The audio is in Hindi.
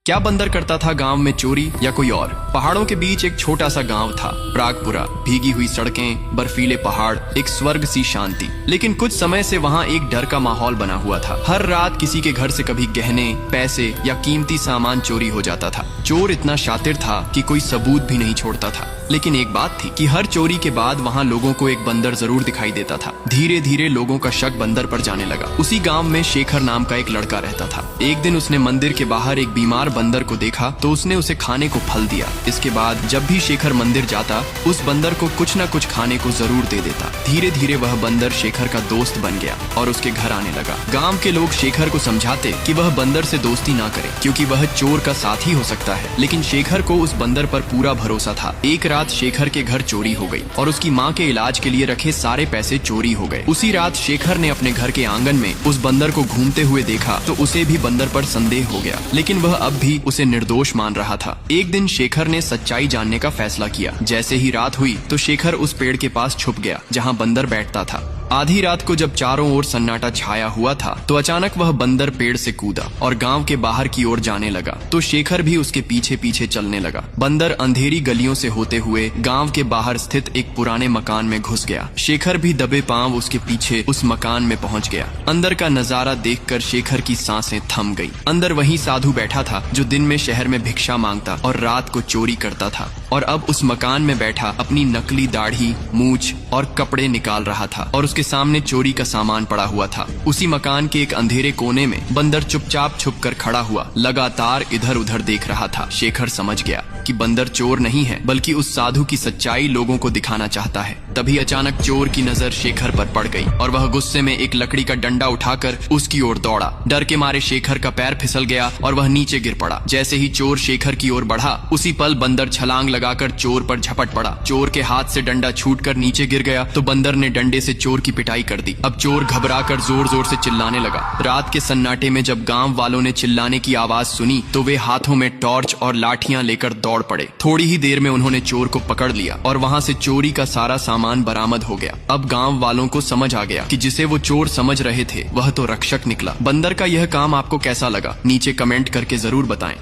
क्या बंदर करता था गांव में चोरी या कोई और? पहाड़ों के बीच एक छोटा सा गांव था, प्रागपुरा। भीगी हुई सड़कें, बर्फीले पहाड़, एक स्वर्ग सी शांति। लेकिन कुछ समय से वहाँ एक डर का माहौल बना हुआ था। हर रात किसी के घर से कभी गहने, पैसे या कीमती सामान चोरी हो जाता था। चोर इतना शातिर था कि कोई सबूत भी नहीं छोड़ता था। लेकिन एक बात थी कि हर चोरी के बाद वहाँ लोगों को एक बंदर जरूर दिखाई देता था। धीरे धीरे लोगों का शक बंदर पर जाने लगा। उसी गांव में शेखर नाम का एक लड़का रहता था। एक दिन उसने मंदिर के बाहर एक बीमार बंदर को देखा तो उसने उसे खाने को फल दिया। इसके बाद जब भी शेखर मंदिर जाता उस बंदर को कुछ न कुछ खाने को जरूर दे देता। धीरे धीरे वह बंदर शेखर का दोस्त बन गया और उसके घर आने लगा। गांव के लोग शेखर को समझाते कि वह बंदर से दोस्ती ना करे क्योंकि वह चोर का साथी हो सकता है। लेकिन शेखर को उस बंदर पर पूरा भरोसा था। एक रात शेखर के घर चोरी हो गई और उसकी माँ के इलाज के लिए रखे सारे पैसे चोरी हो गए। उसी रात शेखर ने अपने घर के आंगन में उस बंदर को घूमते हुए देखा तो उसे भी बंदर पर संदेह हो गया। लेकिन वह अब भी उसे निर्दोष मान रहा था। एक दिन शेखर ने सच्चाई जानने का फैसला किया। जैसे ही रात हुई तो शेखर उस पेड़ के पास छुप गया जहाँ बंदर बैठता था। आधी रात को जब चारों ओर सन्नाटा छाया हुआ था तो अचानक वह बंदर पेड़ से कूदा और गांव के बाहर की ओर जाने लगा। तो शेखर भी उसके पीछे पीछे चलने लगा। बंदर अंधेरी गलियों से होते हुए गांव के बाहर स्थित एक पुराने मकान में घुस गया। शेखर भी दबे पांव उसके पीछे उस मकान में पहुंच गया। अंदर का नजारा देखकर शेखर की सांसें थम गई। अंदर वही साधु बैठा था जो दिन में शहर में भिक्षा मांगता और रात को चोरी करता था, और अब उस मकान में बैठा अपनी नकली दाढ़ी, मूछ और कपड़े निकाल रहा था और उसके सामने चोरी का सामान पड़ा हुआ था। उसी मकान के एक अंधेरे कोने में बंदर चुपचाप छुपकर खड़ा हुआ लगातार इधर उधर देख रहा था। शेखर समझ गया कि बंदर चोर नहीं है बल्कि उस साधु की सच्चाई लोगों को दिखाना चाहता है। तभी अचानक चोर की नजर शेखर पर पड़ गई और वह गुस्से में एक लकड़ी का डंडा उठाकर उसकी ओर दौड़ा। डर के मारे शेखर का पैर फिसल गया और वह नीचे गिर पड़ा। जैसे ही चोर शेखर की ओर बढ़ा उसी पल बंदर छलांग लगाकर चोर पर झपट पड़ा। चोर के हाथ से डंडा छूटकर नीचे गिर गया तो बंदर ने डंडे से चोर की पिटाई कर दी। अब चोर घबराकर जोर जोर से चिल्लाने लगा। रात के सन्नाटे में जब गांव वालों ने चिल्लाने की आवाज सुनी तो वे हाथों में टॉर्च और लाठियां लेकर दौड़ पड़े। थोड़ी ही देर में उन्होंने चोर को पकड़ लिया और वहां से चोरी का सारा सामान बरामद हो गया। अब गांव वालों को समझ आ गया कि जिसे वो चोर समझ रहे थे वह तो रक्षक निकला। बंदर का यह काम आपको कैसा लगा? नीचे कमेंट करके जरूर बताएं।